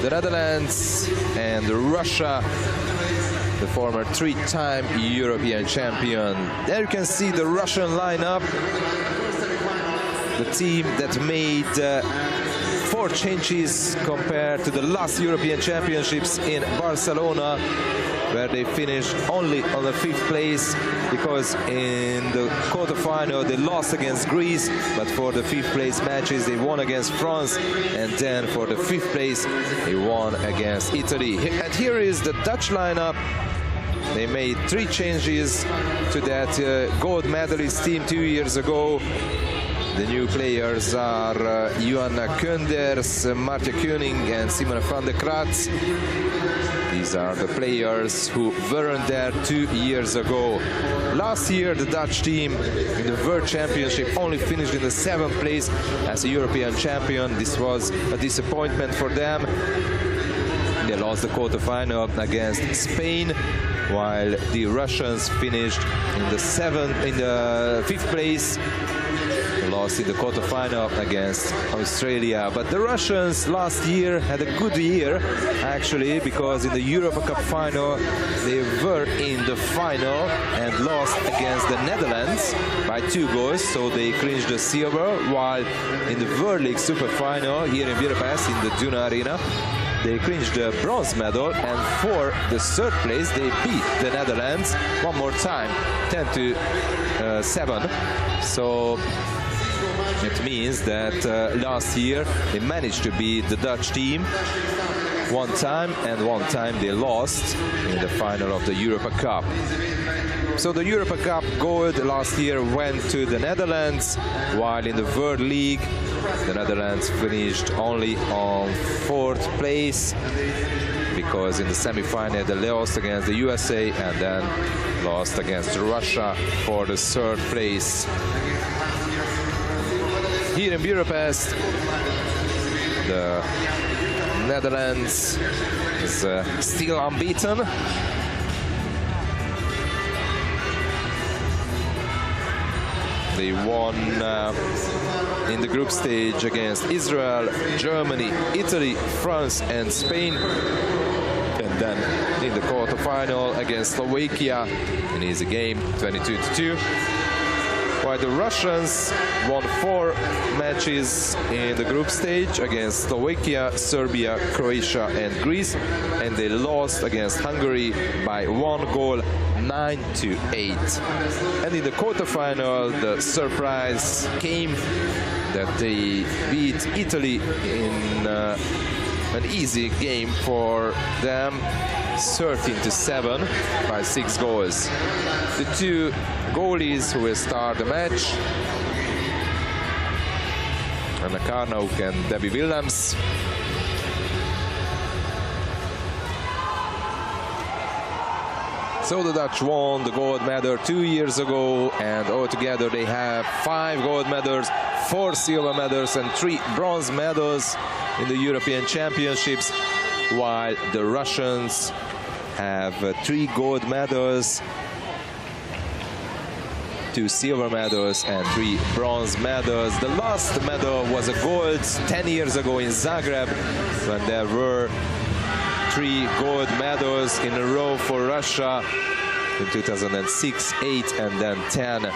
the Netherlands and Russia, the former three-time European champion. There you can see the Russian lineup, the team that made 4 changes compared to the last European Championships in Barcelona, where they finished only on the 5th place, because in the quarterfinal they lost against Greece, but for the 5th place matches they won against France, and then for the 5th place they won against Italy. And here is the Dutch lineup. They made 3 changes to that gold medalist team 2 years ago. The new players are Johanna Koenders, Martje Koning and Simone van der Krat. These are the players who weren't there 2 years ago. Last year, the Dutch team in the World Championship only finished in the 7th place as a European champion. This was a disappointment for them. They lost the quarterfinal against Spain, while the Russians finished in the 5th place. They lost in the quarterfinal against Australia. But the Russians last year had a good year, actually, because in the Europa Cup final they were in the final and lost against the Netherlands by 2 goals, so they clinched the silver, while in the World League Super Final here in Budapest in the Duna Arena they clinched the bronze medal, and for the 3rd place they beat the Netherlands one more time, 10-7. So it means that last year they managed to beat the Dutch team 1 time, and 1 time they lost in the final of the Europa Cup. So the Europa Cup gold last year went to the Netherlands, while in the World League the Netherlands finished only on 4th place, because in the semi-final they lost against the USA and then lost against Russia for the 3rd place. Here in Budapest, the Netherlands is still unbeaten. They won in the group stage against Israel, Germany, Italy, France and Spain. And then in the quarterfinal against Slovakia, an easy game, 22-2. While the Russians won 4 matches in the group stage against Slovakia, Serbia, Croatia and Greece, and they lost against Hungary by 1 goal, 9-8. And in the quarterfinal, the surprise came that they beat Italy in an easy game for them, 13-7 by 6 goals. The 2 goalies who will start the match, Anna Karnauk and Debbie Willems. So the Dutch won the gold medal 2 years ago, and altogether they have 5 gold medals, 4 silver medals and 3 bronze medals in the European Championships, while the Russians have 3 gold medals, 2 silver medals and 3 bronze medals. The last medal was a gold 10 years ago in Zagreb, when there were 3 gold medals in a row for Russia in 2006, 8 and then 10.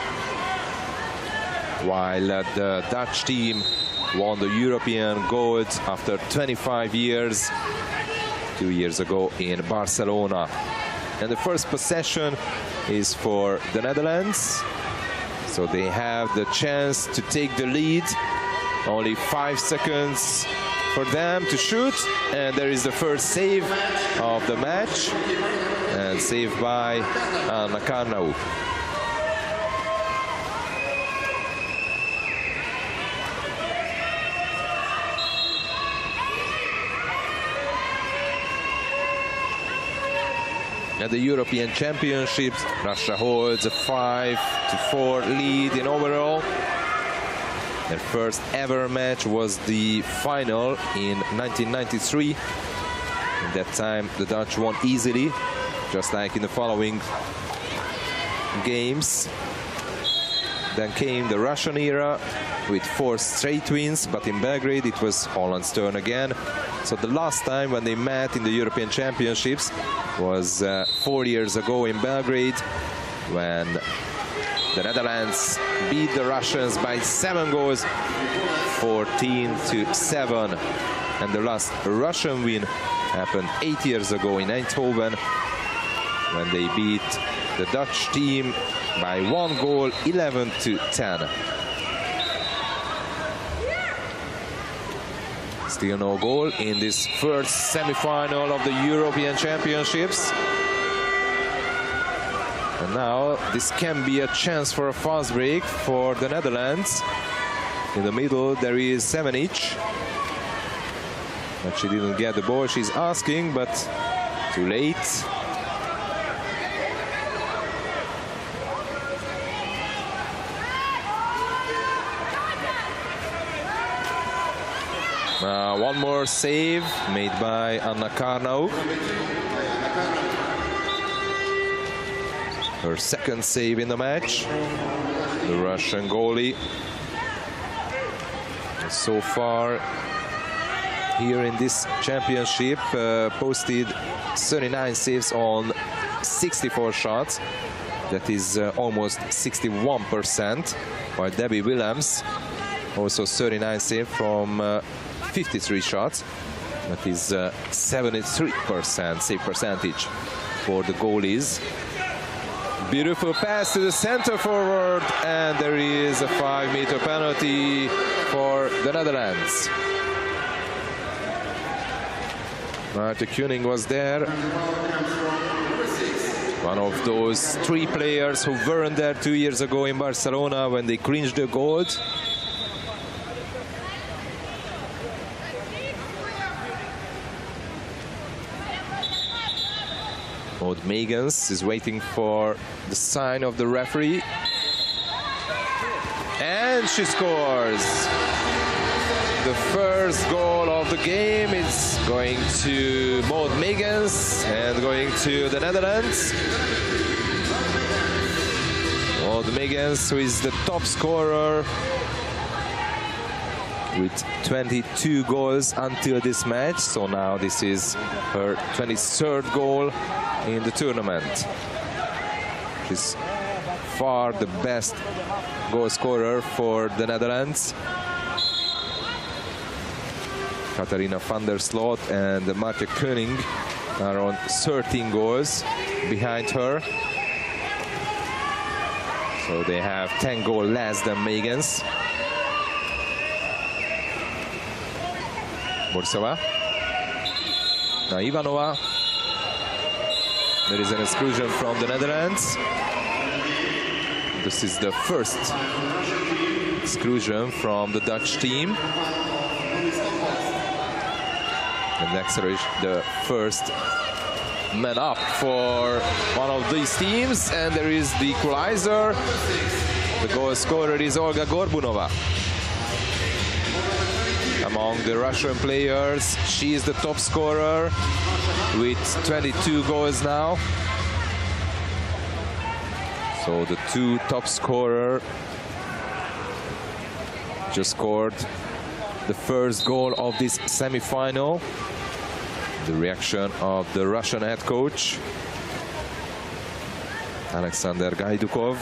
While the Dutch team won the European gold after 25 years, 2 years ago in Barcelona. And the first possession is for the Netherlands. So they have the chance to take the lead. Only 5 seconds for them to shoot, and there is the first save of the match, and saved by Anna Karnauk. At the European Championships, Russia holds a 5-4 lead in overall. Their first ever match was the final in 1993. At that time, the Dutch won easily, just like in the following games. Then came the Russian era with 4 straight wins, but in Belgrade it was Holland's turn again. So the last time when they met in the European Championships was 4 years ago in Belgrade, when the Netherlands beat the Russians by 7 goals, 14-7. And the last Russian win happened 8 years ago in Eindhoven, when they beat the Dutch team by 1 goal, 11-10. Still no goal in this first semi-final of the European Championships. And now this can be a chance for a fast break for the Netherlands. In the middle there is Semenic. But she didn't get the ball she's asking, but too late. One more save made by Anna Karnaug. Her second save in the match. The Russian goalie. So far here in this championship posted 39 saves on 64 shots. That is almost 61%. While Debbie Williams also 39 saves from 53 shots. That is 73% save percentage for the goalies. Beautiful pass to the center forward, and there is a 5-meter penalty for the Netherlands. Maarten Koenig was there. One of those 3 players who weren't there 2 years ago in Barcelona when they clinched the gold. Maud Megens is waiting for the sign of the referee. And she scores! The first goal of the game is going to Maud Megens and going to the Netherlands. Maud Megens, who is the top scorer with 22 goals until this match. So now this is her 23rd goal in the tournament. She's far the best goal scorer for the Netherlands. Katarina van der Sloot and Maarten Koenig are on 13 goals behind her. So they have 10 goals less than Megens. Borsova. Now Ivanova. There is an exclusion from the Netherlands. This is the first exclusion from the Dutch team. And next is the first man up for one of these teams. And there is the equalizer. The goal scorer is Olga Gorbunova. Among the Russian players, she is the top scorer with 22 goals now. So the 2 top scorers just scored the first goal of this semi-final. The reaction of the Russian head coach, Alexander Gaidukov,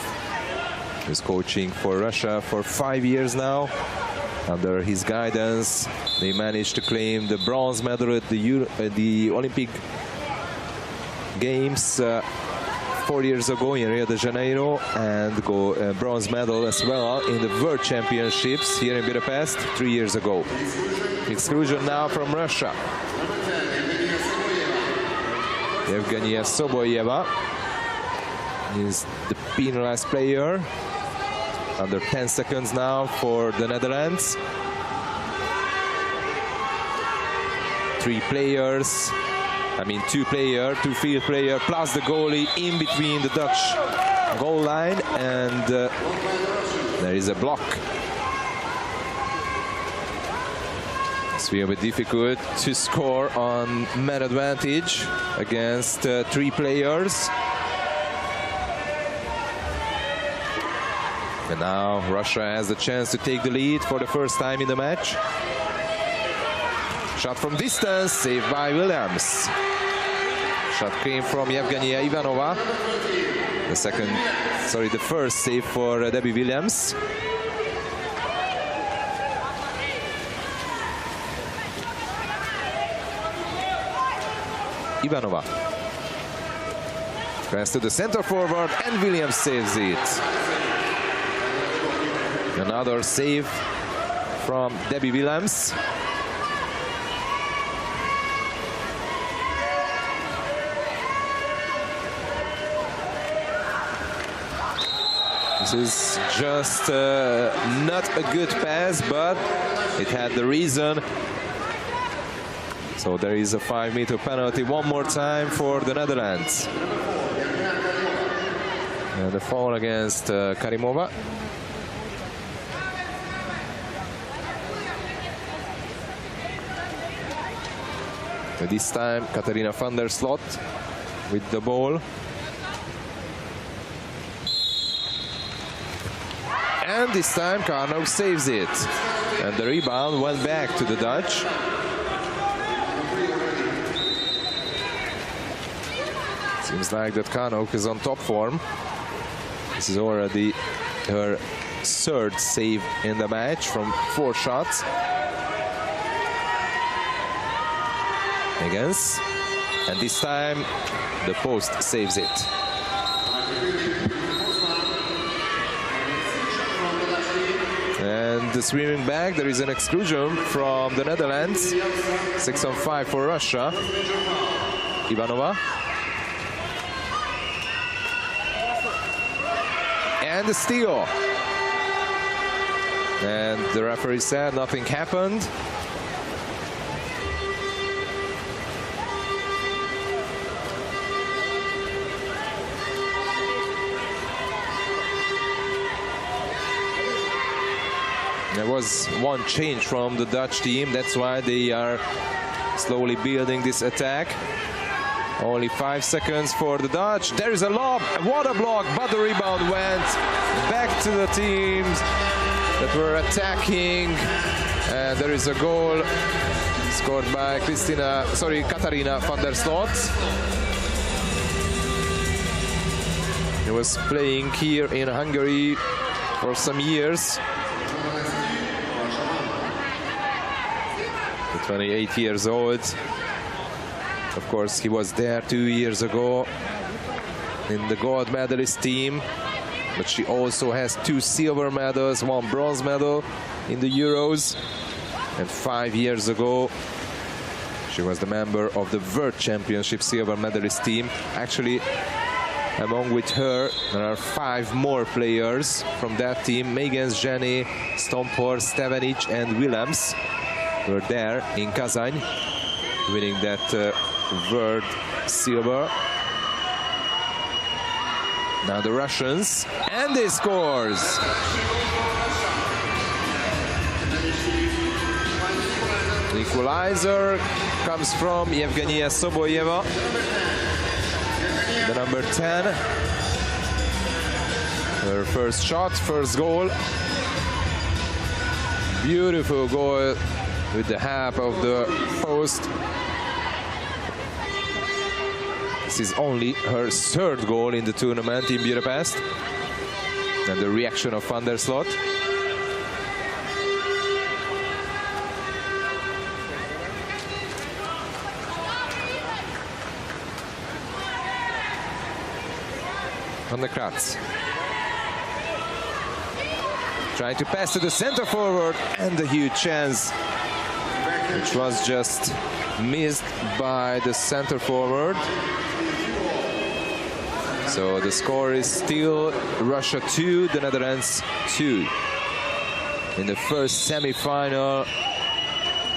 who's coaching for Russia for 5 years now. Under his guidance, they managed to claim the bronze medal at the Olympic Games 4 years ago in Rio de Janeiro, and bronze medal as well in the World Championships here in Budapest 3 years ago. Exclusion now from Russia. Evgenia Soboyeva is the penalized player. Under 10 seconds now for the Netherlands. 3 players, I mean 2 field player plus the goalie in between the Dutch goal line, and there is a block. It's very difficult to score on man advantage against 3 players. And now Russia has the chance to take the lead for the first time in the match. Shot from distance, saved by Williams. Shot came from Yevgenia Ivanova. The first save for Debbie Williams. Ivanova. Pass to the center forward and Williams saves it. Another save from Debbie Williams. This is just not a good pass, but it had the reason. So there is a 5-meter penalty one more time for the Netherlands. And the foul against Karimova. But this time Katarina van der Slot with the ball. And this time Karnow saves it. And the rebound went back to the Dutch. Seems like that Karnow is on top form. This is already her third save in the match from 4 shots. Against. And this time the post saves it. And swimming back, there is an exclusion from the Netherlands. 6-on-5 for Russia. Ivanova. And the steal. And the referee said nothing happened. There was one change from the Dutch team. That's why they are slowly building this attack. Only 5 seconds for the Dutch. There is a lob, what a block, but the rebound went back to the teams that were attacking. And there is a goal scored by Katarina van der Slot. He was playing here in Hungary for some years. 28 years old. Of course, he was there 2 years ago in the gold medalist team, but she also has 2 silver medals, 1 bronze medal in the Euros. And 5 years ago, she was the member of the World Championship silver medalist team. Actually, along with her, there are 5 more players from that team. Megan, Jenny, Stompor, Stevenic and Williams were there in Kazan, winning that world silver. Now the Russians, and they scores! The equalizer comes from Yevgenia Soboyeva, the number 10. Her first shot, first goal. Beautiful goal with the half of the post. This is only her third goal in the tournament in Budapest. And the reaction of van der Slot. Van der Kratz. Trying to pass to the center forward, and a huge chance, which was just missed by the center forward. So the score is still Russia 2, the Netherlands 2. In the first semi-final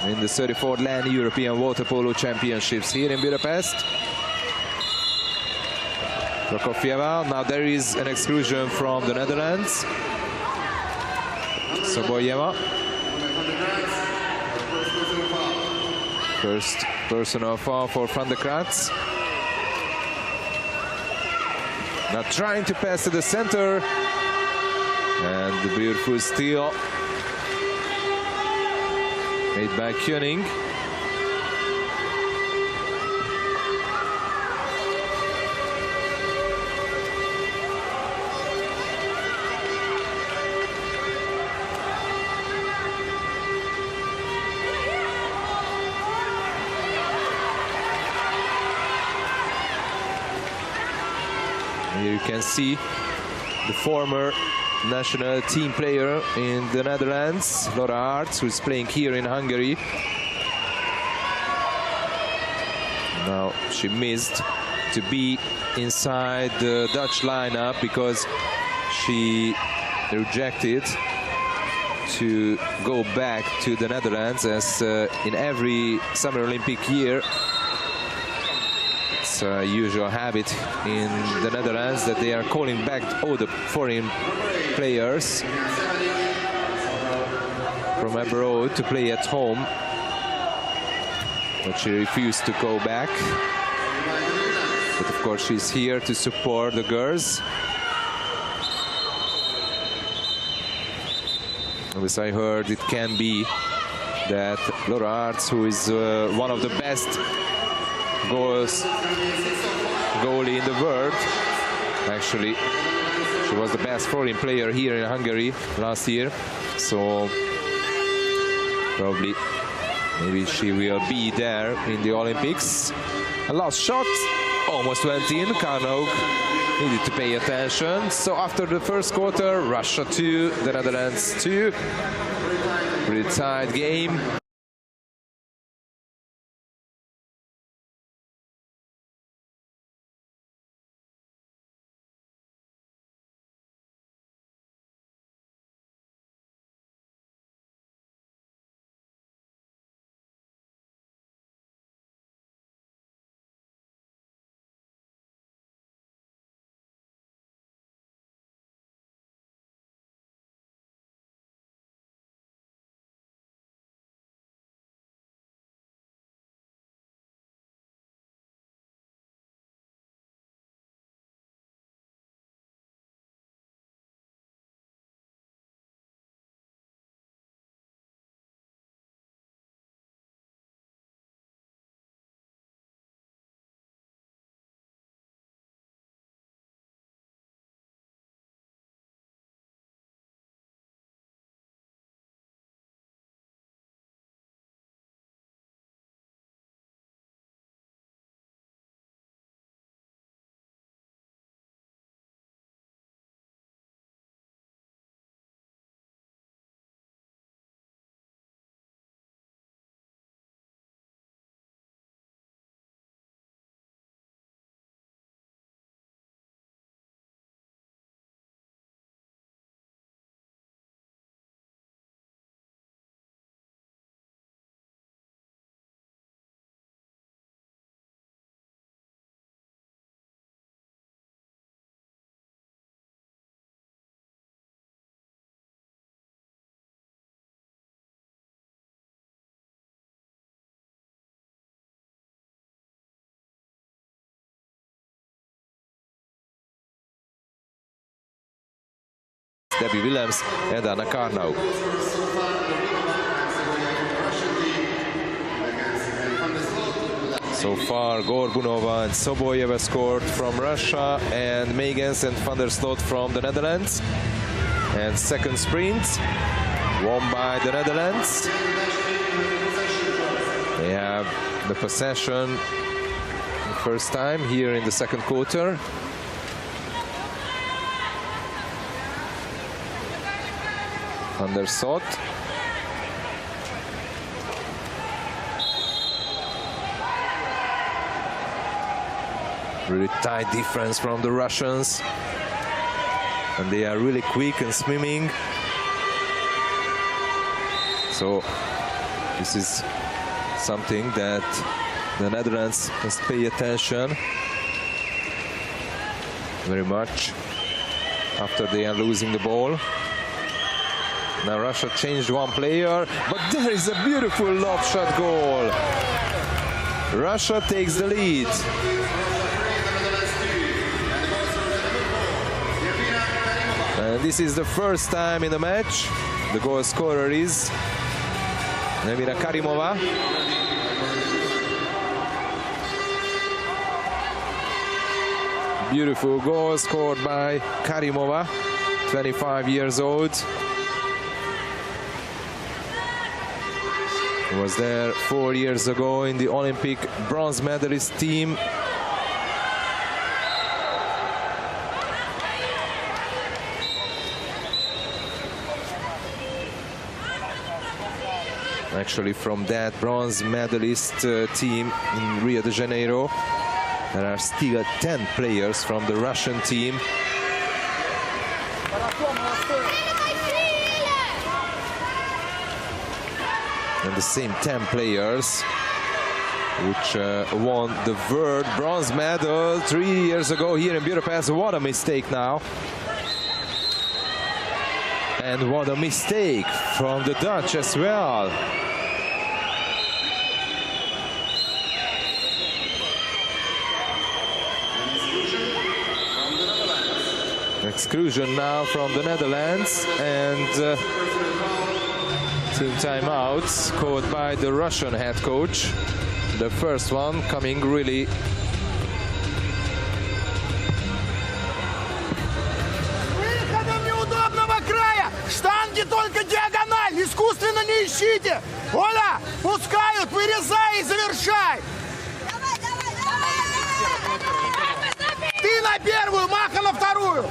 in the 34th Land European Water-Polo Championships here in Budapest. Prokofyeva, now there is an exclusion from the Netherlands. Soboyeva. First personal foul for van der Kratz. Now trying to pass to the center. And the beautiful steal made by Koenig. Here you can see the former national team player in the Netherlands, Laura Aerts, who is playing here in Hungary. Now she missed to be inside the Dutch lineup because she rejected to go back to the Netherlands, as in every Summer Olympic year it's a usual habit in the Netherlands that they are calling back all the foreign players from abroad to play at home, but she refused to go back. But of course she's here to support the girls. As I heard, it can be that Laura Aerts, who is one of the best goalie in the world, actually she was the best foreign player here in Hungary last year, so probably maybe she will be there in the Olympics. A last shot almost went in. Karnaug needed to pay attention. So after the first quarter, Russia 2, the Netherlands 2. Pretty tight game. Debbie Willems and Anna Karnaug. So far, Gorbunova and Soboyeva scored from Russia, and Megens and van der Slot from the Netherlands. And second sprint won by the Netherlands. They have the possession the first time here in the second quarter. Van der Slot. Really tight defense from the Russians, and they are really quick and swimming. So this is something that the Netherlands must pay attention very much after they are losing the ball. Now Russia changed one player, but there is a beautiful lob shot goal. Russia takes the lead. And this is the first time in the match. The goal scorer is Nemira Karimova. Beautiful goal scored by Karimova, 25 years old. Was there 4 years ago in the Olympic bronze medalist team. Actually, from that bronze medalist team in Rio de Janeiro, there are still 10 players from the Russian team. And the same 10 players which won the world bronze medal 3 years ago here in Budapest. What a mistake now. And what a mistake from the Dutch as well. Exclusion now from the Netherlands, and team timeouts called by the Russian head coach. The first one coming really штанги только диагональ, искусственно не ищите. Оля, пускают, вырезай и завершай. Ты на первую, Маха на вторую.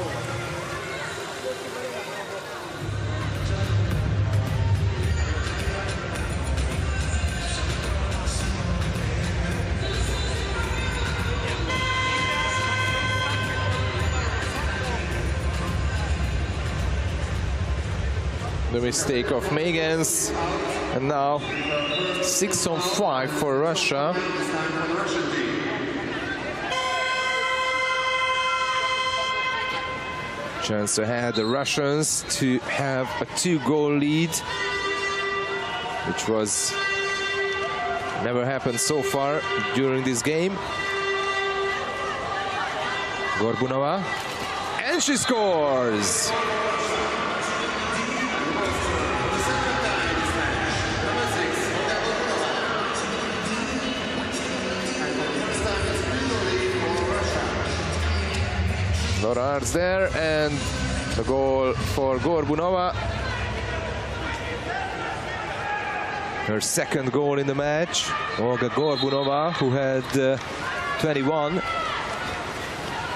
The mistake of Megans, and now 6-on-5 for Russia. Chance ahead the Russians to have a 2-goal lead, which was never happened so far during this game. Gorbunova, and she scores! Norards there, and the goal for Gorbunova. Her second goal in the match. Olga Gorbunova, who had 21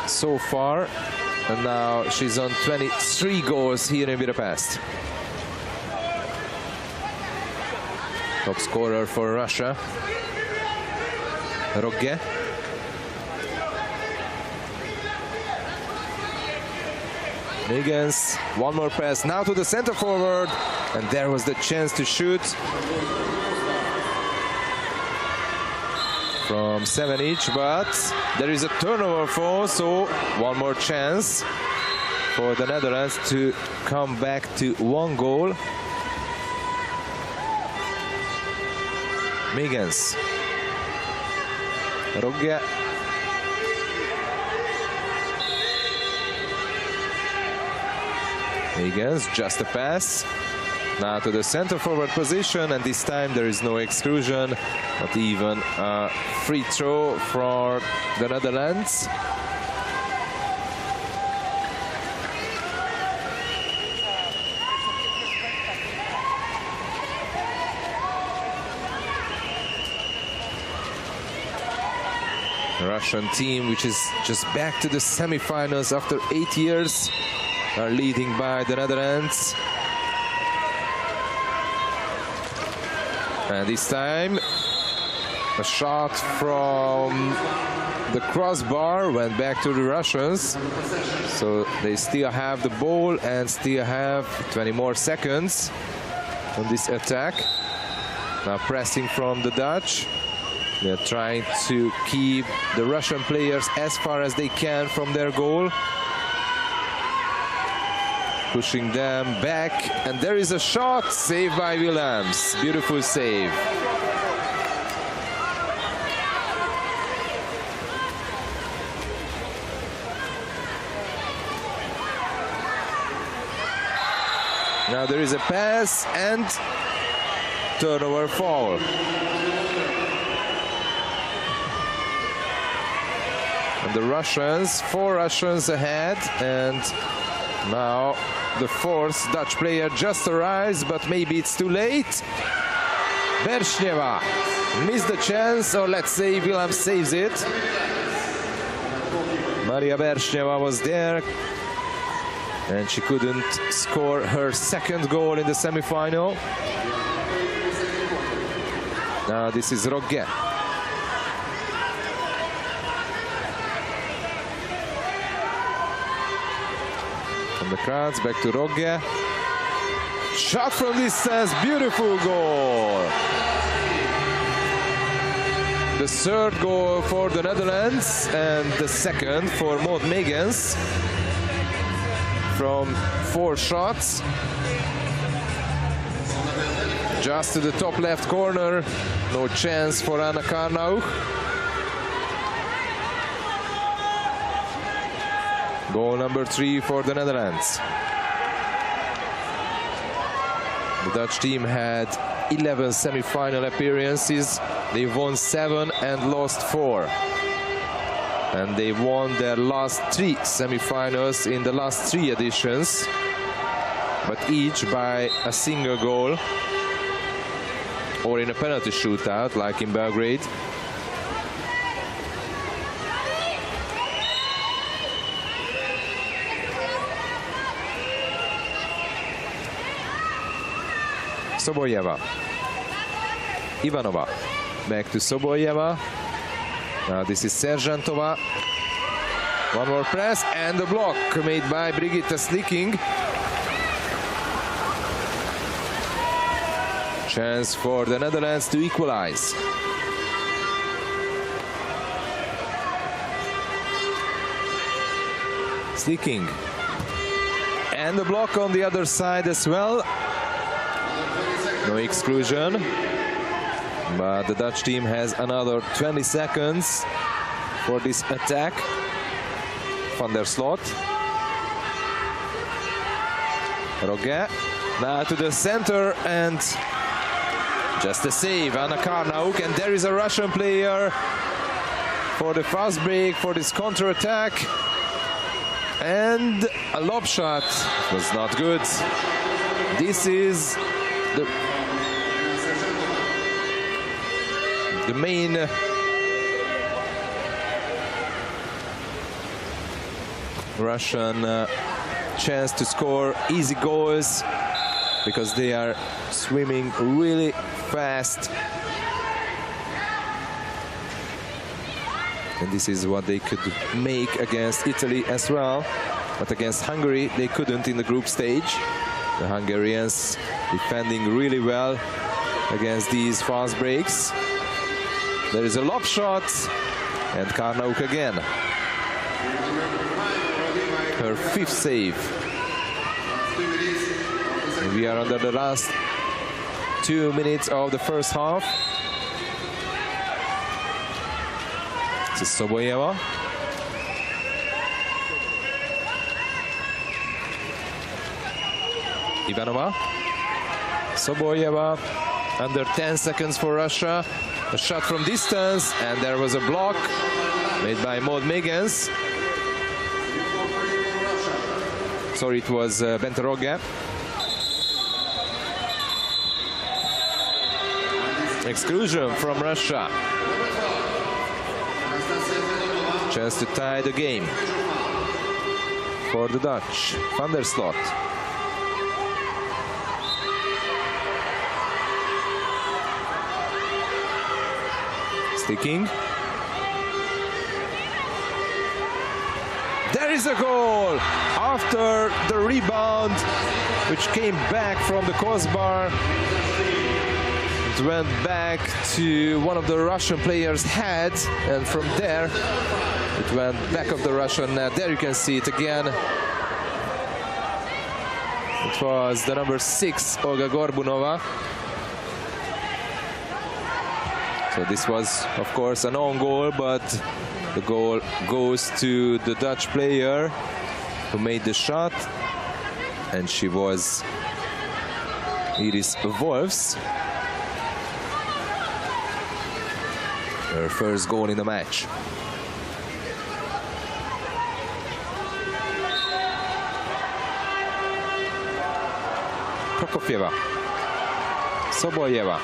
so far, and now she's on 23 goals here in Budapest. Top scorer for Russia, Rogge. Megans, one more pass now to the center forward, and there was the chance to shoot from 7 each, but there is a turnover for, so one more chance for the Netherlands to come back to 1 goal. Megans, Rogge. Megans, just a pass. Now to the center forward position, and this time there is no exclusion, not even a free throw for the Netherlands. The Russian team, which is just back to the semi-finals after 8 years, are leading by the Netherlands. And this time a shot from the crossbar went back to the Russians, so they still have the ball and still have 20 more seconds on this attack. Now pressing from the Dutch. They're trying to keep the Russian players as far as they can from their goal, pushing them back, and there is a shot saved by Williams. Beautiful save. Now there is a pass and turnover foul. And the Russians, 4 Russians ahead, and now the 4th Dutch player just arrives, but maybe it's too late. Bershneva missed the chance, or let's say Willem saves it. Maria Bershneva was there, and she couldn't score her 2nd goal in the semi-final. Now this is Rogge. From the crowds, back to Rogge. Shot from distance, beautiful goal. The 3rd goal for the Netherlands and the 2nd for Maud Megens from 4 shots. Just to the top left corner, no chance for Anna Karnauch. Goal number 3 for the Netherlands. The Dutch team had 11 semi-final appearances. They won 7 and lost 4. And they won their last 3 semi-finals in the last 3 editions, but each by a single goal or in a penalty shootout, like in Belgrade. Soboljeva, Ivanova, back to Soboljeva. Now this is Sergeantova. One more press and the block made by Brigitte Slicking. Chance for the Netherlands to equalize. Slicking. And the block on the other side as well. No exclusion. But the Dutch team has another 20 seconds for this attack. Van der Slot. Rogge. Now to the center and just a save. Anna Karnauch. And there is a Russian player for the fast break, for this counter-attack. And a lob shot was not good. This is the main Russian chance to score easy goals, because they are swimming really fast. And this is what they could make against Italy as well. But against Hungary, they couldn't in the group stage. The Hungarians defending really well against these fast breaks. There is a lob shot, and Karnauch again. Her 5th save. And we are under the last 2 minutes of the first half. This is Soboljeva. Ivanova. Soboljeva. Under 10 seconds for Russia. A shot from distance, and there was a block made by Maud Megens. Sorry, it was Bente Rogge. Exclusion from Russia. Chance to tie the game for the Dutch. Van der Slot. Sticking. There is a goal after the rebound, which came back from the crossbar. It went back to one of the Russian players' head, and from there it went back of the Russian net. There you can see it again. It was the number 6, Olga Gorbunova. So this was, of course, an own goal, but the goal goes to the Dutch player who made the shot, and she was Iris Wolfs. Her first goal in the match. Prokofieva. Soboljeva.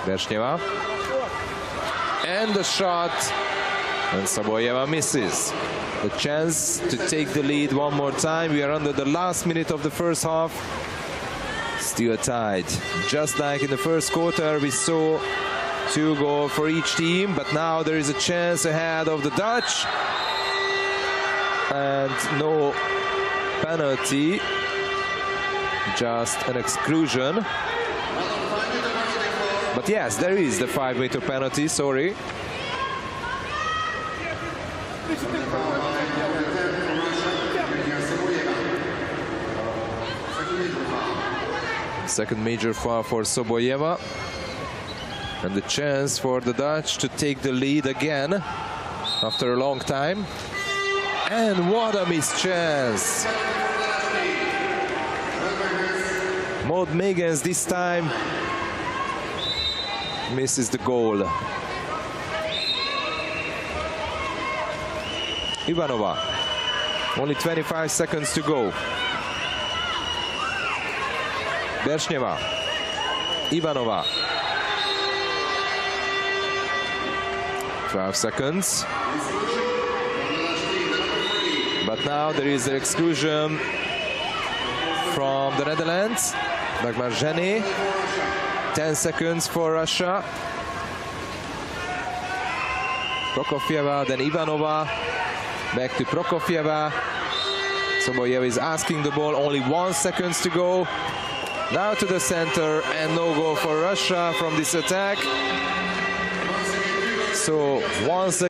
Vershneva. And the shot. And Soboljeva misses. The chance to take the lead one more time. We are under the last minute of the first half. Still tied. Just like in the first quarter, we saw 2 goals for each team. But now there is a chance ahead of the Dutch. And no penalty. Just an exclusion. But yes, there is the 5-meter penalty, sorry. Second major foul for Soboljeva. And the chance for the Dutch to take the lead again after a long time. And what a missed chance! Maud Megens this time misses the goal. Ivanova, only 25 seconds to go. Vershneva, Ivanova. 12 seconds. But now there is an exclusion from the Netherlands. Dagmar Zseny. 10 seconds for Russia. Prokofieva, then Ivanova. Back to Prokofieva. Soboljeva is asking the ball, only 1 second to go. Now to the center, and no goal for Russia from this attack. So once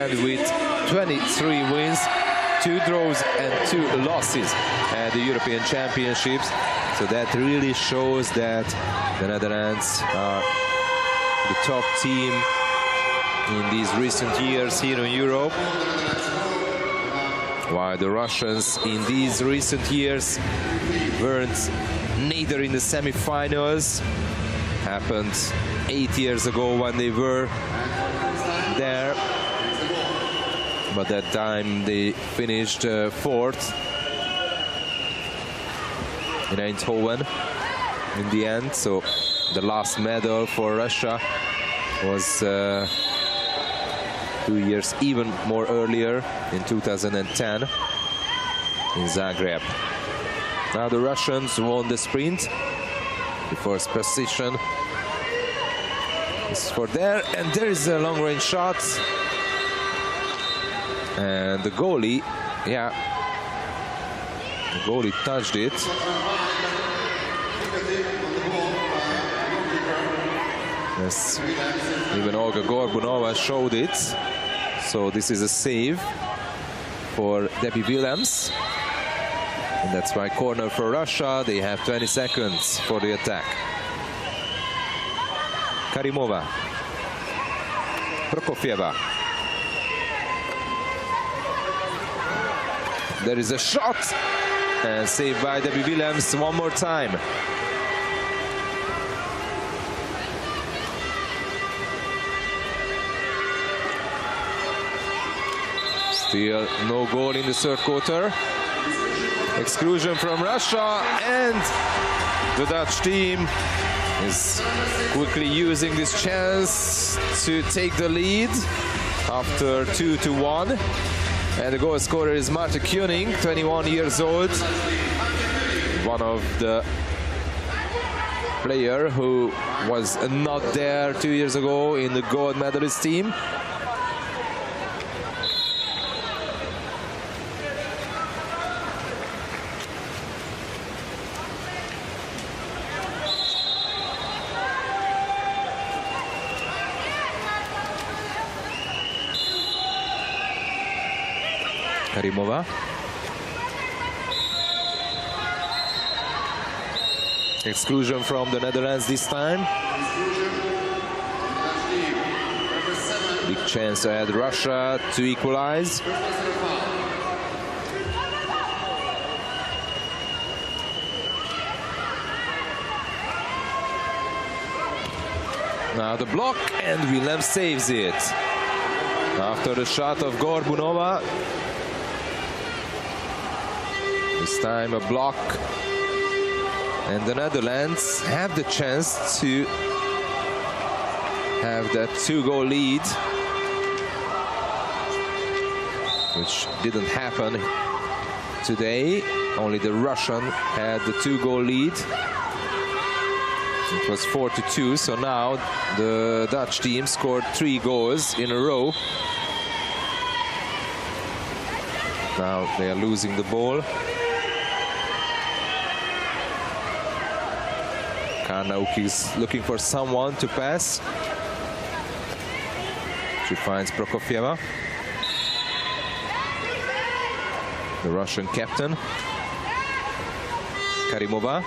with 23 wins, 2 draws and 2 losses at the European Championships. So that really shows that the Netherlands are the top team in these recent years here in Europe, while the Russians in these recent years weren't neither in the semi-finals. Happened 8 years ago when they were there, but that time they finished 4th in Eindhoven in the end. So the last medal for Russia was 2 years even more earlier, in 2010 in Zagreb. Now the Russians won the sprint. The first position is for there, and there is a long-range shot, and the goalie, yeah, the goalie touched it. Yes, even Olga Gorbunova showed it. So this is a save for Debbie Willems. And that's why corner for Russia. They have 20 seconds for the attack. Karimova. Prokofieva. There is a shot. And saved by Debbie Willems one more time. Still no goal in the 3rd quarter. Exclusion from Russia, and the Dutch team is quickly using this chance to take the lead after 2-1. And the goal scorer is Marte Koenig, 21 years old. One of the player who was not there 2 years ago in the gold medalist team. Karimova. Exclusion from the Netherlands this time. Big chance to add Russia to equalize. Now the block, and Willems saves it. After the shot of Gorbunova. This time a block, and the Netherlands have the chance to have that 2-goal lead, which didn't happen today. Only the Russian had the 2-goal lead. It was 4-2, so now the Dutch team scored 3 goals in a row. Now they are losing the ball. Karnauk is looking for someone to pass. She finds Prokofieva, the Russian captain. Karimova.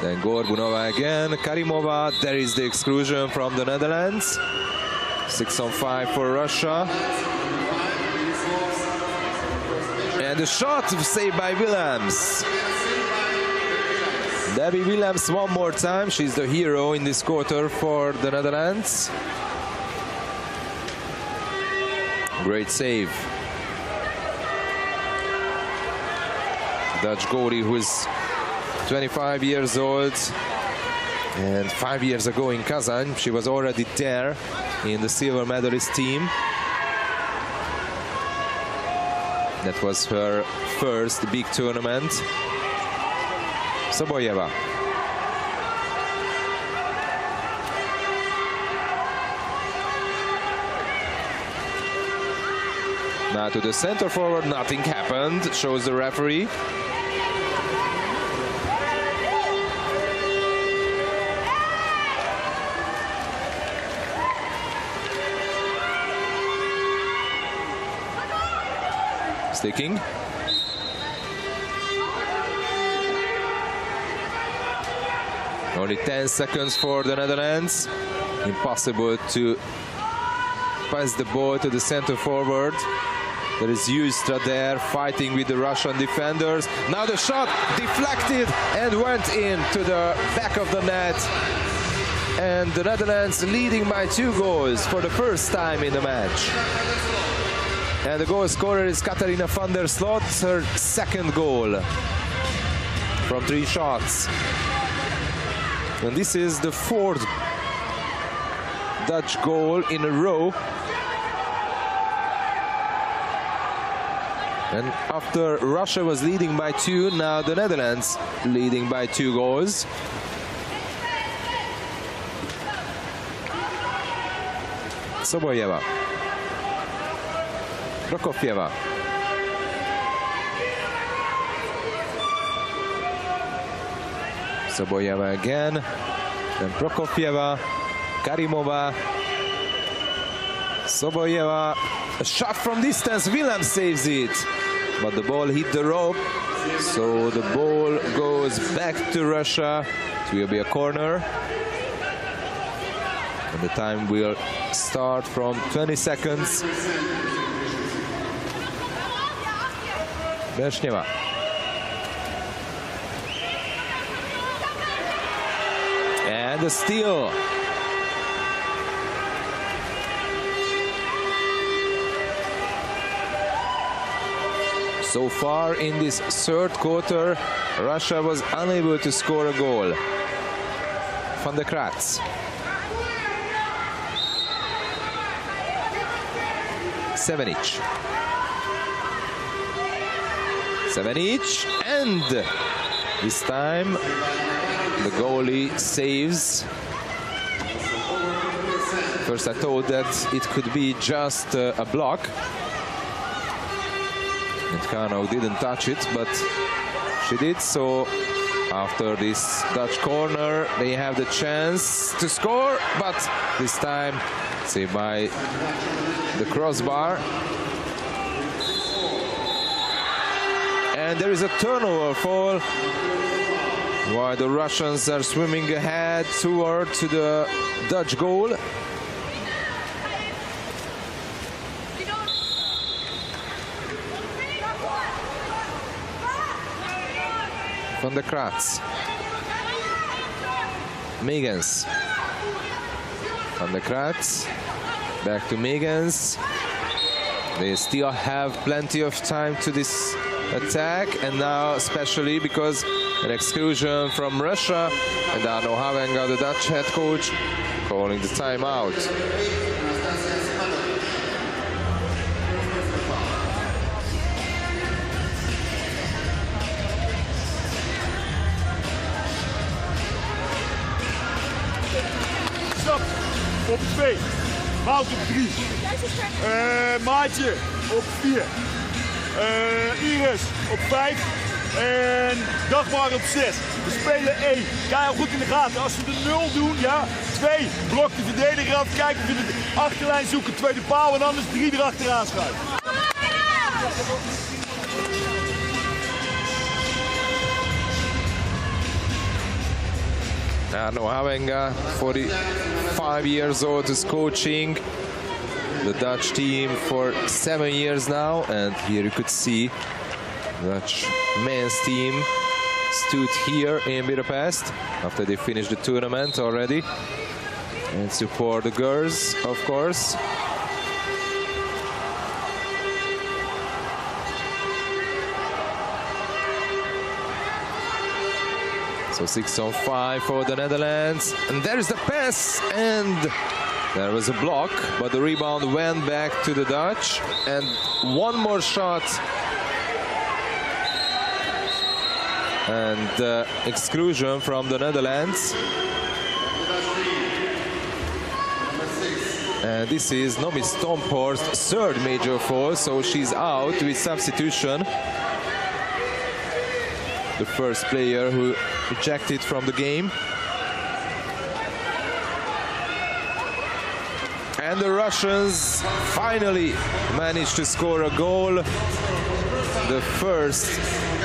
Then Gorbunova again. Karimova. There is the exclusion from the Netherlands. 6-on-5 for Russia. And the shot saved by Willems. Debbie Willems one more time. She's the hero in this quarter for the Netherlands. Great save. Dutch goalie, who is 25 years old, and 5 years ago in Kazan she was already there in the silver medalist team. That was her first big tournament. Soboyeva. Now to the center forward, nothing happened, shows the referee. sticking. Only 10 seconds for the Netherlands. Impossible to pass the ball to the center forward. There is Justra there fighting with the Russian defenders. Now the shot deflected and went into the back of the net. And the Netherlands leading by 2 goals for the first time in the match. And the goal scorer is Katarina van der Slot, her second goal from 3 shots. And this is the 4th Dutch goal in a row. And after Russia was leading by 2, now the Netherlands leading by 2 goals. Soboljeva. Prokofjeva. Soboljeva again. Then Prokofjeva. Karimova. Soboljeva. A shot from distance. Willem saves it. But the ball hit the rope. So the ball goes back to Russia. It will be a corner. And the time will start from 20 seconds. Bereshneva. And the steal. So far in this 3rd quarter, Russia was unable to score a goal. Van der Kratz. Sevenic. Sevenic, and this time the goalie saves. First I thought that it could be just a block. And Kano didn't touch it, but she did. So after this Dutch corner, they have the chance to score, but this time saved by the crossbar. And there is a turnover fall while the Russians are swimming ahead toward to the Dutch goal. Van der Kratz. Megens. Van der Kratz. Back to Megens. They still have plenty of time to this attack, and now especially because an exclusion from Russia, and Arno Havenga, the Dutch head coach, calling the timeout. Op 2, Wout op 3, Maatje op 4, Iris op 5 en Dagmar op 6. We spelen 1. Kijk heel goed in de gaten. Als we de 0 doen, ja, 2, blok de verdediger af, kijken of we de achterlijn zoeken, tweede paal en anders 3 erachteraan schuiven. Arno Havenga, 45 years old, is coaching the Dutch team for 7 years now, and here you could see the Dutch men's team stood here in Budapest after they finished the tournament already, and support the girls, of course. So 6-on-5 for the Netherlands, and there is the pass, and there was a block, but the rebound went back to the Dutch, and one more shot, and exclusion from the Netherlands. And this is Nomi Stomphorst's 3rd major foul, so she's out with substitution. The first player who ejected from the game. And the Russians finally managed to score a goal the first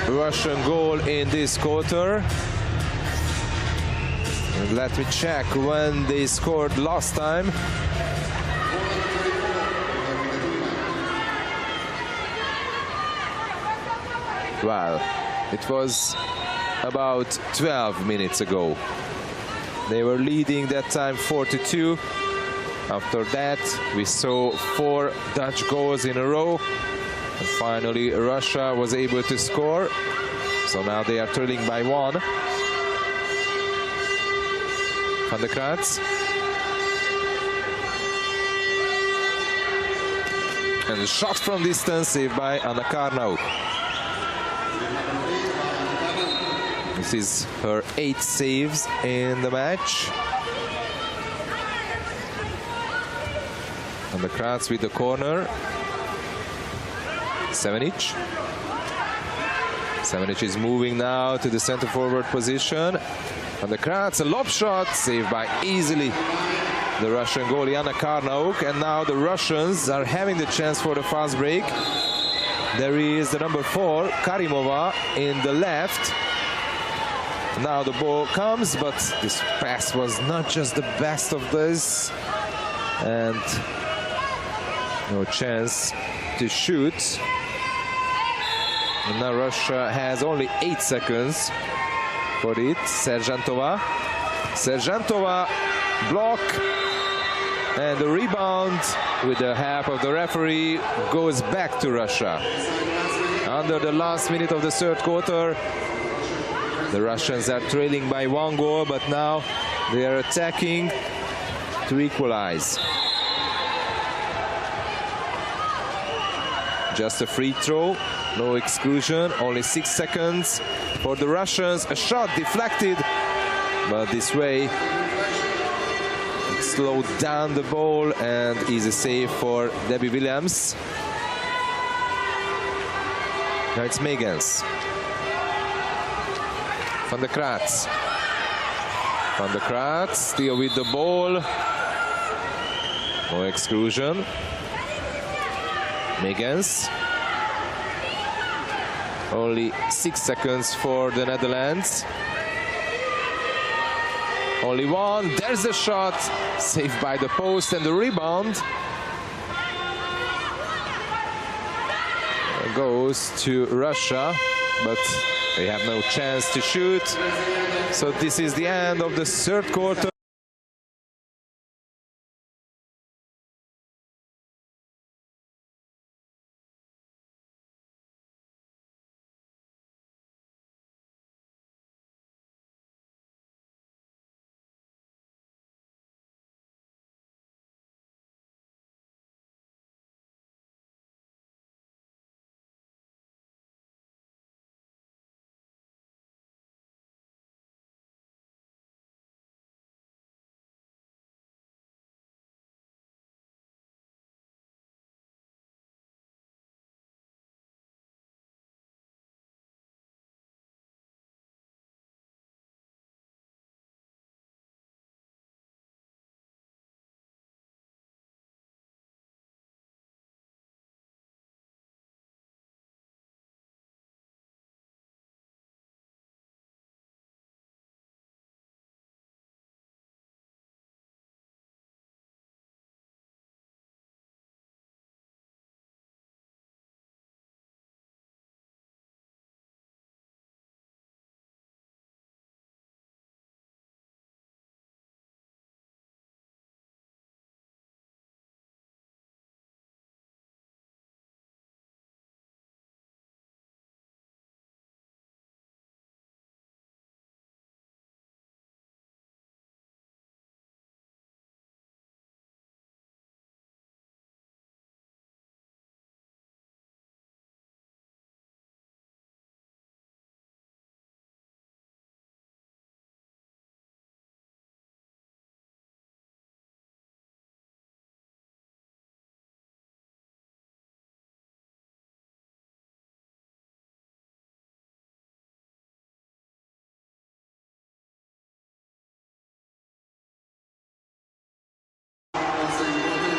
Russian goal in this quarter. And let me check when they scored last time. Well, it was about 12 minutes ago. They were leading that time 4-2. After that, we saw 4 Dutch goals in a row. And finally, Russia was able to score. So now they are trailing by 1. Van der Kraats. And a shot from distance saved by Anna Karnauk. This is her 8th saves in the match. And the Kraats with the corner. Semenic. Semenic is moving now to the center forward position. And the Kraats, a lob shot saved by easily the Russian goalie Anna Karnauk. And now the Russians are having the chance for the fast break. There is the number 4, Karimova, in the left. Now the ball comes, but this pass was not just the best of this. And no chance to shoot. And now Russia has only 8 seconds for it. Sergentova. Sergentova, block. And the rebound with the help of the referee goes back to Russia. Under the last minute of the third quarter, the Russians are trailing by 1 goal, but now they are attacking to equalize. Just a free throw, no exclusion, only 6 seconds for the Russians. A shot deflected, but this way it slowed down the ball and is a save for Debbie Williams. Now it's Megens. Van der Kraats. Van der Kraats still with the ball. No exclusion. Megens. Only 6 seconds for the Netherlands. Only 1. There's the shot. Saved by the post and the rebound. It goes to Russia, but they have no chance to shoot. So this is the end of the third quarter.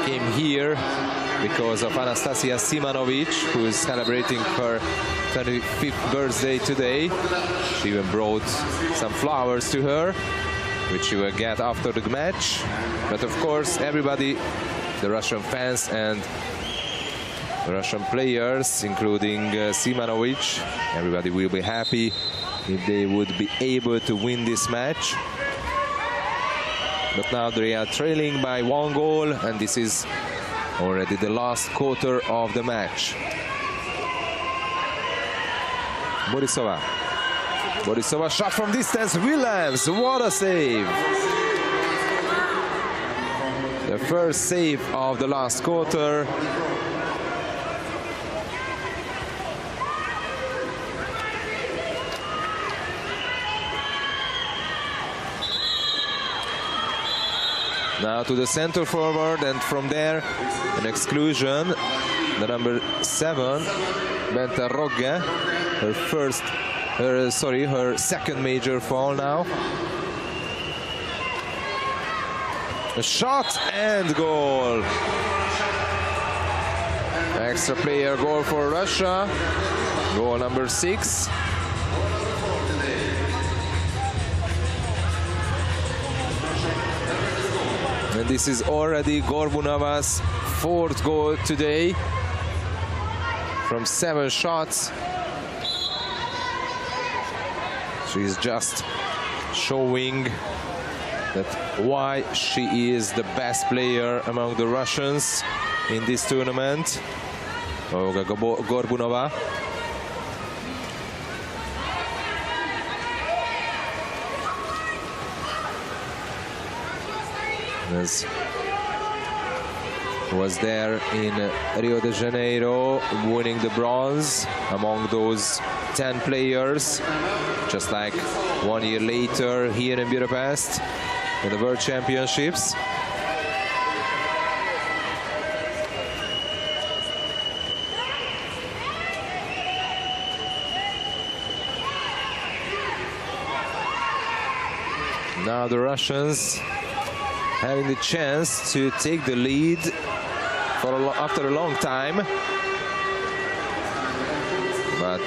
Came here because of Anastasia Simanovic, who is celebrating her 25th birthday today. She even brought some flowers to her, which she will get after the match. But of course, everybody, the Russian fans and the Russian players, including Simanovic, everybody will be happy if they would be able to win this match. But now they are trailing by 1 goal, and this is already the last quarter of the match. Borisova. Borisova shot from distance. Williams, what a save! The first save of the last quarter. Now to the center forward, and from there an exclusion. The number 7, Benta Rogge, her second major foul now. A shot and goal. Extra player goal for Russia. Goal number 6. And this is already Gorbunova's 4th goal today from 7 shots. She's just showing that why she is the best player among the Russians in this tournament. Olga Gorbunova. As was there in Rio de Janeiro, winning the bronze among those 10 players, just like 1 year later here in Budapest in the World Championships. Now the Russians having the chance to take the lead after a long time, but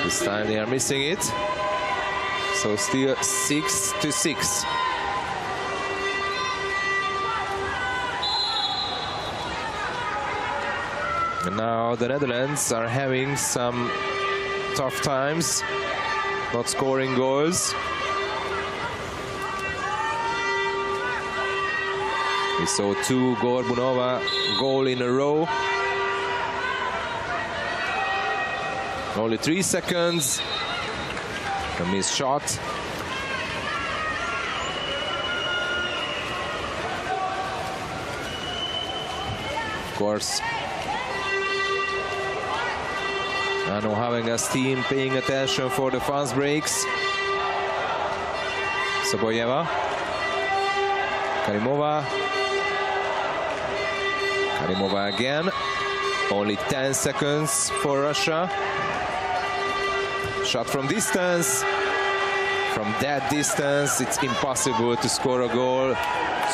this time they are missing it. So still 6-6. And now the Netherlands are having some tough times, not scoring goals. We saw 2 Gorbunova goal in a row. Only 3 seconds. A missed shot. Of course, Anu Havenga's team paying attention for the fast breaks. Soboyeva. Karimova. Karimova again. Only 10 seconds for Russia. Shot from distance. From that distance, it's impossible to score a goal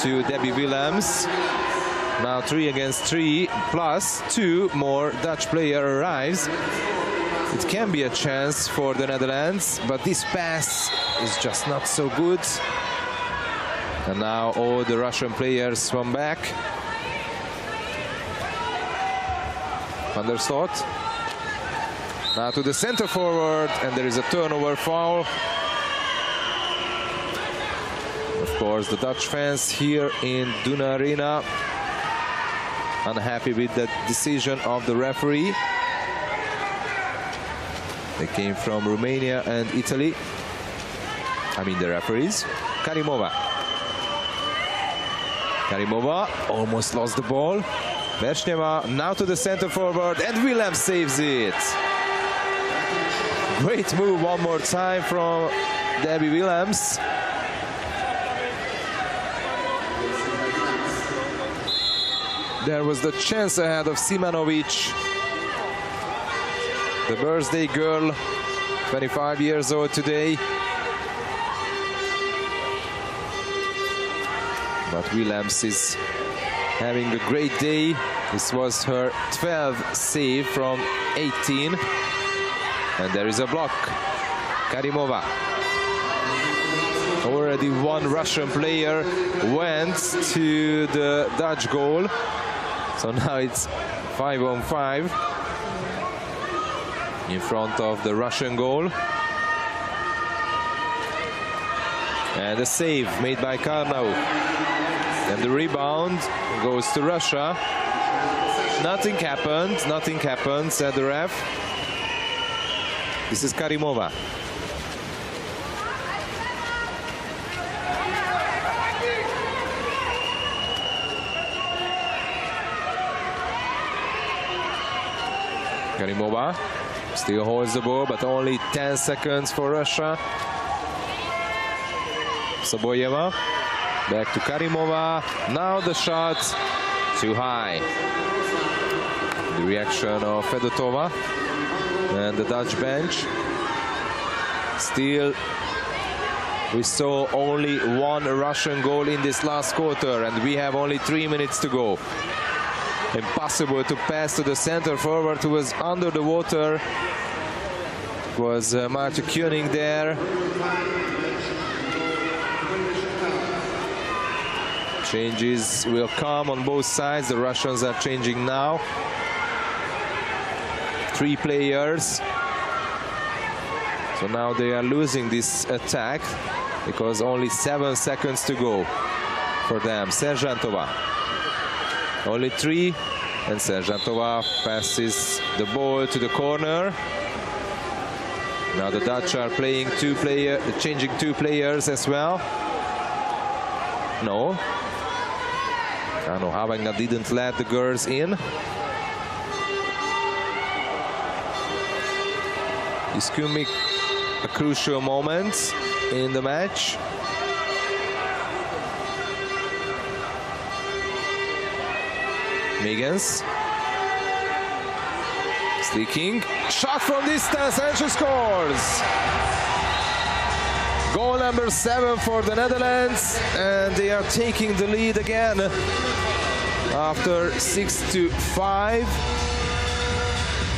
to Debbie Willems. Now 3 against 3, plus 2 more Dutch player arrives. It can be a chance for the Netherlands, but this pass is just not so good. And now all the Russian players swam back. Van der Sloot. Now to the center forward, and there is a turnover foul. Of course, the Dutch fans here in Duna Arena unhappy with the decision of the referee. They came from Romania and Italy. I mean the referees. Karimova. Karimova almost lost the ball. Veshneva now to the center forward, and Willems saves it. Great move one more time from Debbie Willems. There was the chance ahead of Simanovic, the birthday girl, 25 years old today. But Willems is having a great day. This was her 12th save from 18. And there is a block. Karimova. Already one Russian player went to the Dutch goal. So now it's 5-on-5 in front of the Russian goal. And a save made by Karnauk. And the rebound goes to Russia. Nothing happened, said the ref. This is Karimova. Karimova still holds the ball, but only 10 seconds for Russia. Soboyeva back to Karimova. Now the shot too high. The reaction of Fedotova and the Dutch bench. Still, we saw only one Russian goal in this last quarter, and we have only 3 minutes to go. Impossible to pass to the center forward who was under the water. It was Marta Koenig there. Changes will come on both sides. The Russians are changing now. 3 players. So now they are losing this attack because only 7 seconds to go for them. Sergeantova. Only 3, and Sergeantova passes the ball to the corner. Now the Dutch are playing changing 2 players as well. No. Ano Havagna didn't let the girls in. This could be a crucial moment in the match. Megans. Sneaking. Shot from distance and she scores. Goal number 7 for the Netherlands, and they are taking the lead again after 6-5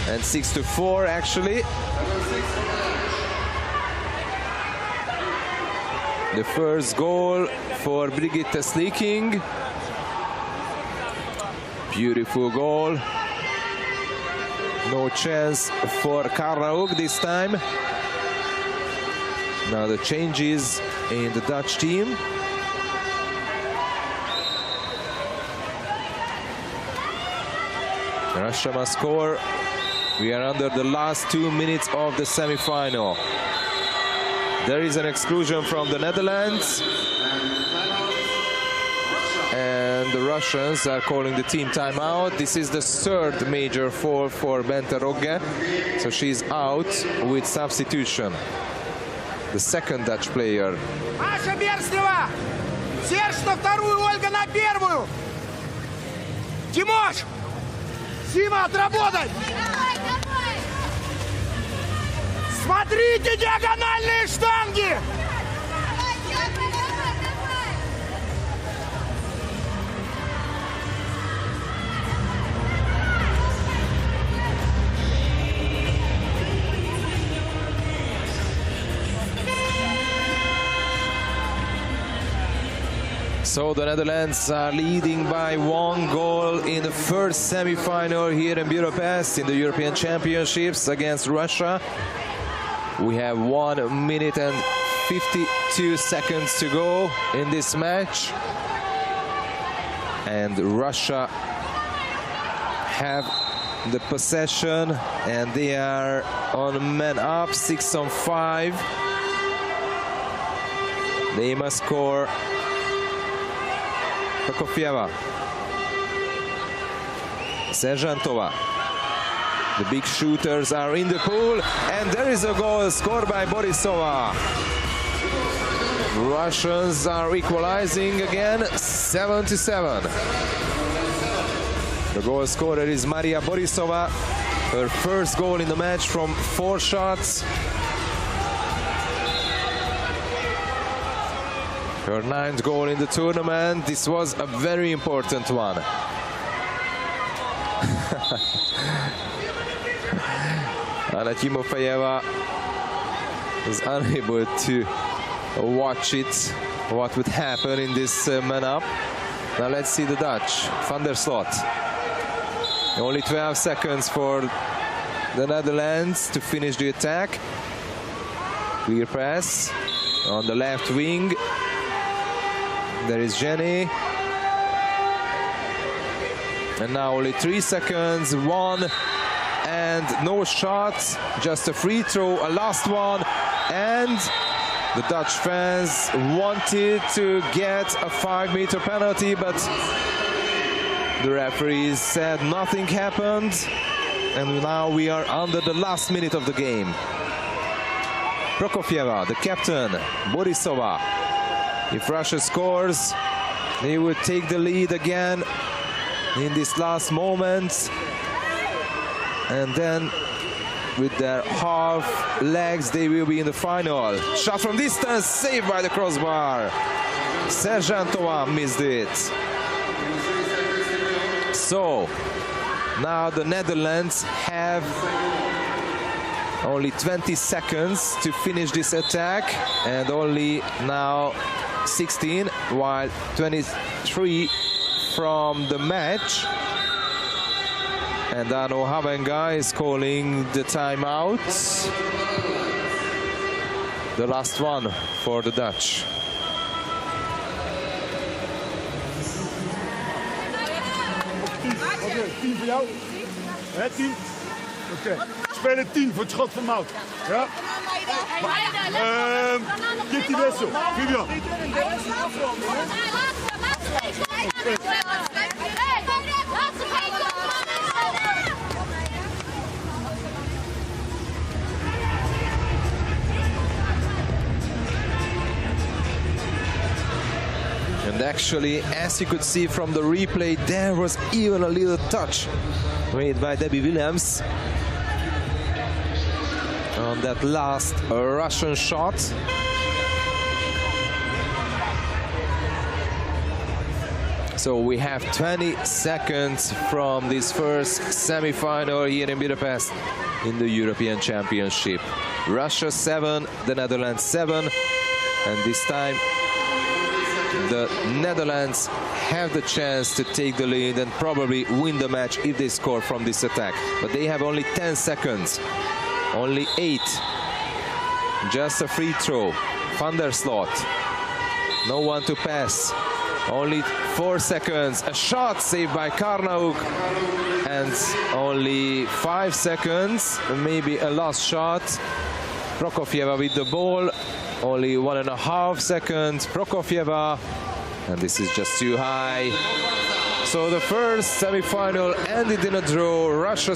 and 6-4 actually. The first goal for Brigitte Sneaking. Beautiful goal. No chance for Karnauk this time. Now the changes in the Dutch team. Russia must score. We are under the last 2 minutes of the semi-final. There is an exclusion from the Netherlands. And the Russians are calling the team timeout. This is the 3rd major foul for Bente Rogge. So she's out with substitution. The 2nd Dutch player. Маша Берстева! Серж на 2-ю, Ольга на 1-ю! Тимош! Сима, отработай! Смотрите диагональные штанги! So the Netherlands are leading by 1 goal in the first semi-final here in Budapest in the European Championships against Russia. We have 1 minute and 52 seconds to go in this match. And Russia have the possession, and they are on man up, 6-on-5. They must score. Prokofjeva. Sergeantova. The big shooters are in the pool, and there is a goal scored by Borisova. Russians are equalizing again, 7-7. The goal scorer is Maria Borisova. Her first goal in the match from 4 shots. Her 9th goal in the tournament. This was a very important one. Anna Timofeyeva is unable to watch it, what would happen in this man-up. Now let's see the Dutch. Van der Slot. Only 12 seconds for the Netherlands to finish the attack. Clear pass on the left wing. There is Jenny. And now only 3 seconds, one, and no shot, just a free throw, a last one, and the Dutch fans wanted to get a 5-meter penalty, but the referees said nothing happened, and now we are under the last minute of the game. Prokofieva, the captain, Borisova. If Russia scores, they would take the lead again in this last moment, and then with their half legs they will be in the final. Shot from distance, saved by the crossbar. Sergeantova missed it. So now the Netherlands have only 20 seconds to finish this attack, and only now 16, while 23 from the match. And Dano Havenga is calling the timeout. The last one for the Dutch. Oké, 10 voor jou. Hè, 10? Oké. Spelen 10 voor het schot van Mout. Ja? Kitty Wessel. Vivian. And actually, as you could see from the replay, there was even a little touch made by Debbie Williams on that last Russian shot. So we have 20 seconds from this first semi-final here in Budapest in the European Championship. Russia 7, the Netherlands 7, and this time the Netherlands have the chance to take the lead and probably win the match if they score from this attack. But they have only 10 seconds, only 8. Just a free throw. Van der Slot, no one to pass. Only 4 seconds. A shot saved by Karnauk. And only 5 seconds. Maybe a last shot. Prokofieva with the ball. Only 1.5 seconds. Prokofieva. And this is just too high. So the first semi-final ended in a draw. Russia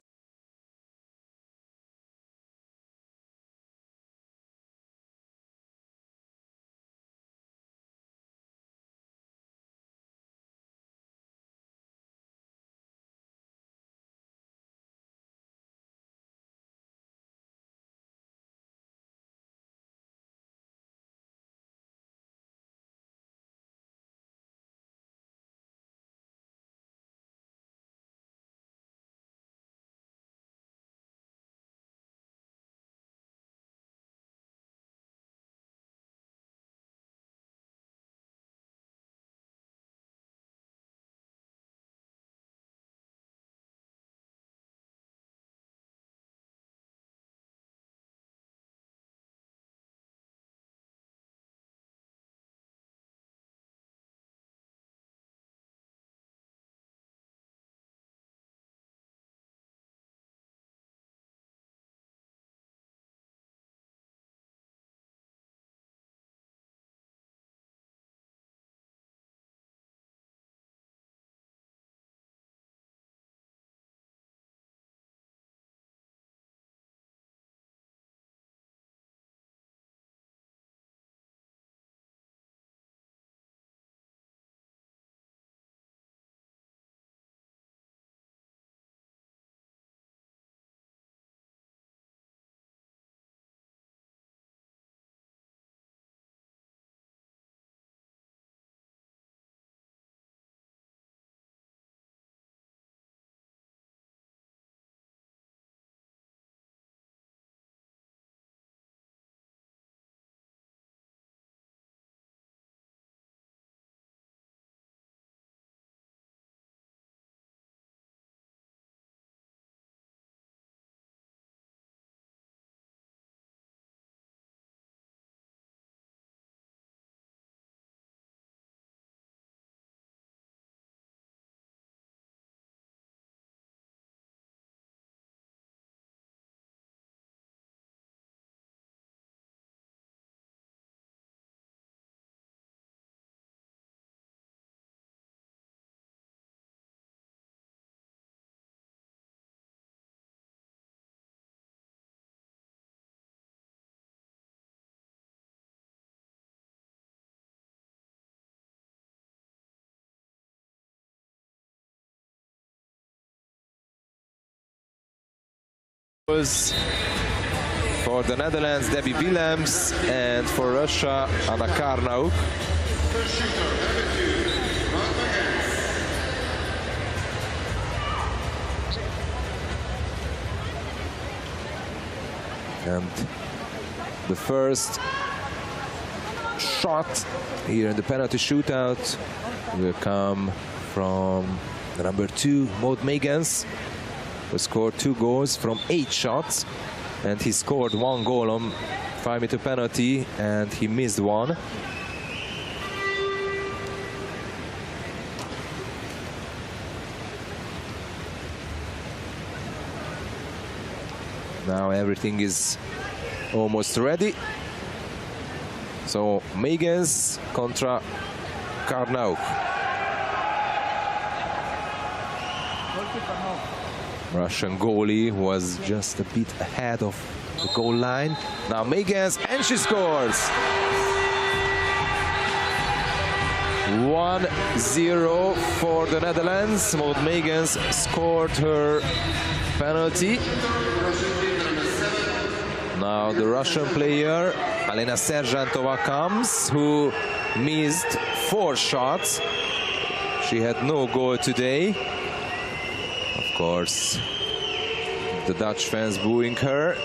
For the Netherlands, Debbie Willems, and for Russia, Anna Karnauk. And the first shot here in the penalty shootout will come from the number 2, Maud Meigans, who scored 2 goals from 8 shots, and he scored 1 goal on 5-meter penalty, and he missed 1. Now everything is almost ready. So Meigans contra Karnauk. Russian goalie was just a bit ahead of the goal line. Now Meigans, and she scores! 1-0 for the Netherlands. Maud Meigans scored her penalty. Now the Russian player, Alena Sergeantova, comes, who missed 4 shots. She had no goal today. Of course, the Dutch fans booing her.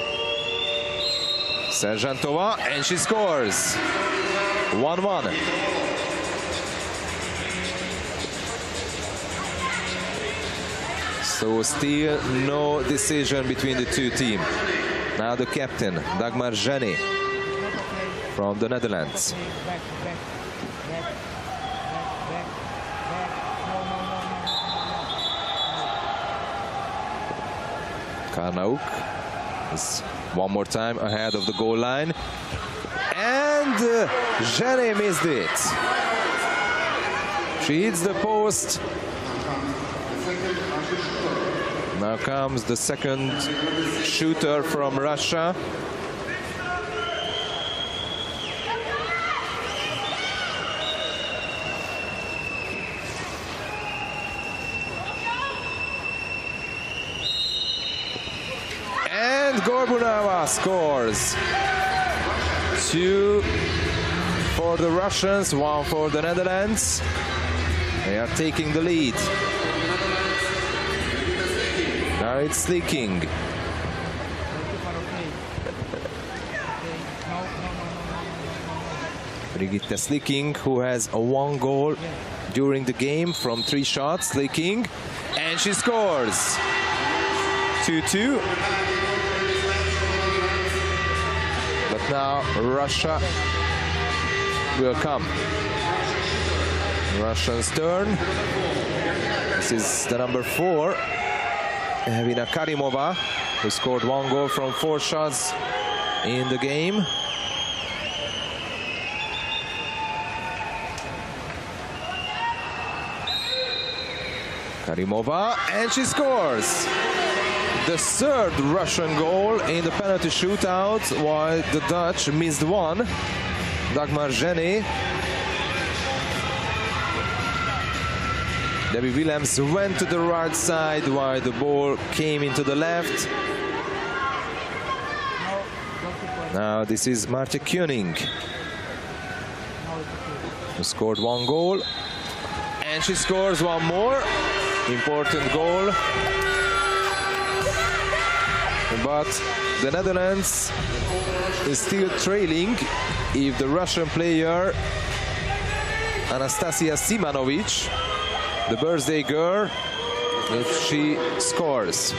Sergeantova, and she scores. 1-1. So still no decision between the two teams. Now the captain, Dagmar Zseny, from the Netherlands. Karnauk is one more time ahead of the goal line. And Zseny missed it. She hits the post. Now comes the second shooter from Russia. And Gorbunova scores. 2 for the Russians, 1 for the Netherlands. They are taking the lead. Now it's Sliking. Brigitte Sliking, who has a 1 goal during the game from 3 shots. Sliking, and she scores. 2-2. But now Russia will come. Russians' turn. This is the number 4, Evina Karimova, who scored 1 goal from 4 shots in the game. Karimova, and she scores. The 3rd Russian goal in the penalty shootout, while the Dutch missed 1. Dagmar Zseny. Debbie Willems went to the right side while the ball came into the left. Now this is Marte Koenig, who scored 1 goal, and she scores 1 more. Important goal. But the Netherlands is still trailing if the Russian player Anastasia Simanovic, the birthday girl, if she scores.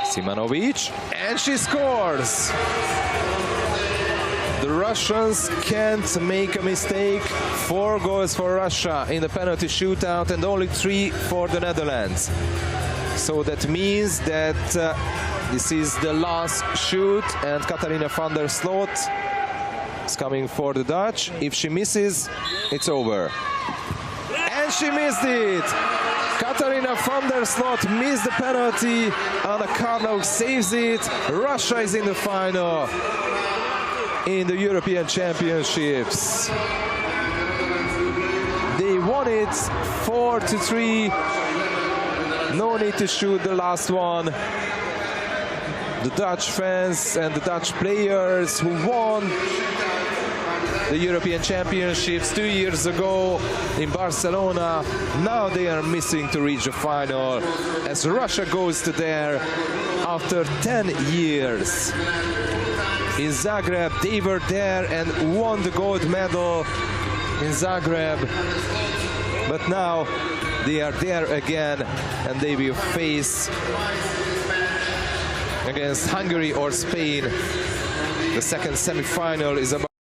Simanovic, and she scores. The Russians can't make a mistake. 4 goals for Russia in the penalty shootout and only 3 for the Netherlands. So that means that this is the last shoot, and Katarina van der Sloot is coming for the Dutch. If she misses, it's over. And she missed it! Katarina van der Sloot missed the penalty. Anna Karnauk saves it. Russia is in the final in the European Championships. They won it 4-3. No need to shoot the last one. The Dutch fans and the Dutch players who won the European Championships 2 years ago in Barcelona, now they are missing to reach the final as Russia goes to there after 10 years. In Zagreb, they were there and won the gold medal in Zagreb, but now they are there again and they will face against Hungary or Spain. The second semi-final is about